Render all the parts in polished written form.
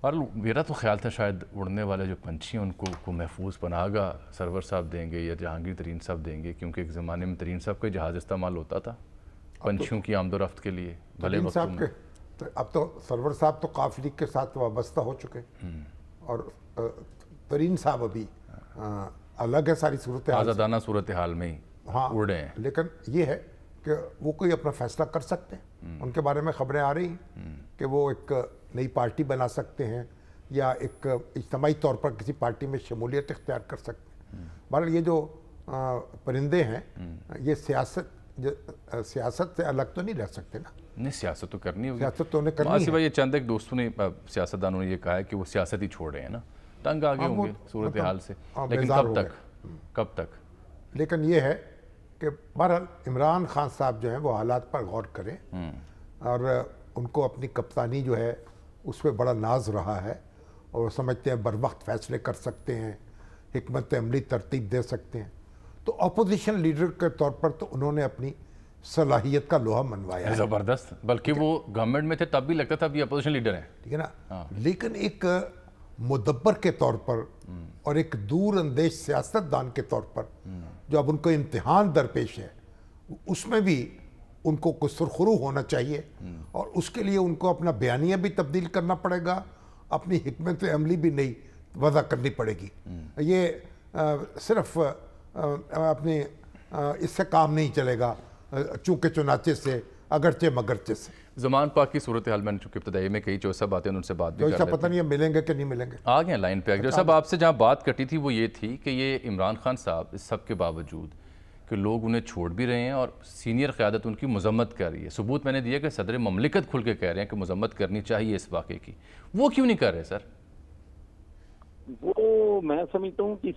اور میرا تو خیال تھا شاید اڑنے والے جو پنچھی ہیں ان کو محفوظ پناہ گاہ سرور صاحب دیں گے یا جہانگیر ترین صاحب دیں گے، کیونکہ ایک زمانے میں ترین صاحب کا جہاز استعمال ہوتا تھا پنچھیوں کی آمد و رفت کے لیے بھلے وقتوں میں۔ اب تو سرور صاحب تو قاف لیگ کے ساتھ وابستہ ہو چکے اور ترین صاحب ابھی الگ ہے ساری صورتحال، آزادانہ صورتحال میں ہی اڑے ہیں، لیکن یہ ہے کہ وہ کوئی اپنا فیصلہ کر سکتے ہیں۔ ان کے بارے میں خبریں آ رہی ہیں کہ وہ ایک نئی پارٹی بنا سکتے ہیں یا ایک اجتماعی طور پر کسی پارٹی میں شمولیت اختیار کر سکتے ہیں۔ بہرحال یہ جو پرندے ہیں یہ سیاست سے الگ تو نہیں رہ سکتے نا۔ نہیں، سیاست تو کرنی ہوگی، سیاست تو انہیں کرنی معاشی ہے۔ بھائی، یہ چند ایک دوستوں نے سیاستدانوں نے یہ کہا ہے کہ وہ سیاست ہی چھوڑ رہے ہیں نا، تنگ آگے ہوں گے صورتحال سے، لیکن کب تک؟ لیکن یہ ہے کہ بہرحال عمران خان صاحب جو ہیں وہ حالات پر غور کریں اور ان کو اپنی کپتانی جو ہے اس پہ بڑا ناز رہا ہے اور وہ سمجھتے ہیں بر وقت فیصلے کر سکتے ہیں، حکمت عملی ترتیب دے سکتے ہیں، تو اپوزیشن لیڈر کے طور پر تو انہوں نے اپنی صلاحیت کا لوہا منوایا ہے۔ زبردست، بلکہ وہ گورنمنٹ میں تھے تب بھی لگتا تھا اب یہ اپوزیشن لیڈر ہیں، ٹھیک ہے نا، لیکن ایک مدبر کے طور پر اور ایک دور اندیش سیاستدان کے طور پر جو اب ان کو امتحان درپیش ہے، اس میں بھی ان کو کچھ سرخرو ہونا چاہیے اور اس کے لیے ان کو اپنا بیانیہ بھی تبدیل کرنا پڑے گا، اپنی حکمت عملی بھی نئی وضع کرنی پڑے گی۔ یہ صرف اپنے اس سے کام نہیں چلے گا چونکہ چنانچہ سے اگرچہ مگرچہ سے۔ زمان پاک کی صورتحال میں نے چونکہ ابتدائی میں کئی جو سب باتیں ان سے بات بھی کر لیتے ہیں، پتہ نہیں ملیں گے کہ نہیں ملیں گے، آ گئے لائن پہ۔ جو صاحب آپ سے جہاں بات کٹی تھی وہ یہ تھی کہ یہ عمران خان صاحب اس سب کے باوجود کہ لوگ انہیں چھوڑ بھی رہے ہیں اور سینئر قیادت ان کی مذمت کر رہی ہے، ثبوت میں نے دیا کہ صدر مملکت کھل کے کہہ رہے ہیں کہ مذمت کرنی چاہیے اس واقعے کی، وہ کیوں نہیں کر رہے سر؟ وہ میں سمجھتا ہوں کہ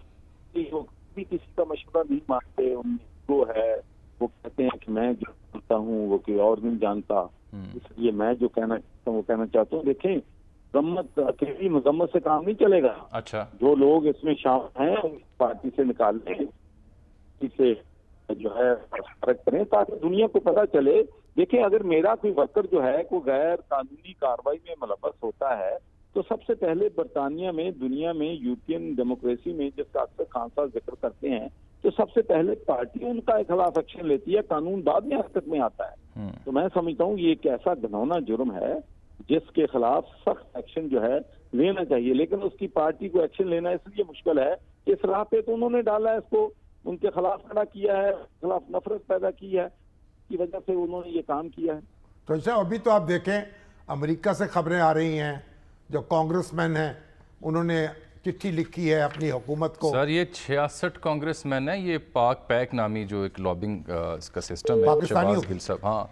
کسی کا مشورہ نہیں مانتے، ان کو ہے وہ کہتے ہیں کہ میں جو جانتا ہوں وہ کوئی اور نہیں جانتا، اس لیے میں جو کہنا چاہتا ہوں وہ کہنا چاہتا ہوں۔ دیکھیں، مذمت اکیلی مذمت سے کام نہیں چلے گا، اچھا، جو لوگ اس میں شامل ہیں ان پارٹی سے نکال لیں، اسے جو ہے فرق کریں تاکہ دنیا کو پتہ چلے۔ دیکھیں، اگر میرا کوئی ورکر جو ہے کوئی غیر قانونی کارروائی میں ملوث ہوتا ہے تو سب سے پہلے برطانیہ میں، دنیا میں، یورپین ڈیموکریسی میں جس کا اکثر خان صاحب ذکر کرتے ہیں، تو سب سے پہلے پارٹی ان کا خلاف ایکشن لیتی ہے، قانون بعد میں حرکت میں آتا ہے۔ تو میں سمجھتا ہوں یہ ایک ایسا گھنونا جرم ہے جس کے خلاف سخت ایکشن جو ہے لینا چاہیے، لیکن اس کی پارٹی کو ایکشن لینا اس لیے مشکل ہے کہ اس راہ پہ تو انہوں نے ڈالا ہے، اس کو ان کے خلاف کھڑا کیا ہے، خلاف نفرت پیدا کی ہے، کی وجہ سے انہوں نے یہ کام کیا ہے۔ تو اچھا، ابھی تو آپ دیکھیں امریکہ سے خبریں آ رہی ہیں، جو کانگریس مین ہیں انہوں نے چٹھی لکھی ہے اپنی حکومت کو۔ سر یہ 66 کانگریس مین ہیں، یہ پاک پیک نامی جو ایک لابنگ اس کا سسٹم ہے، پاکستانی شہباز گل صاحب، ہاں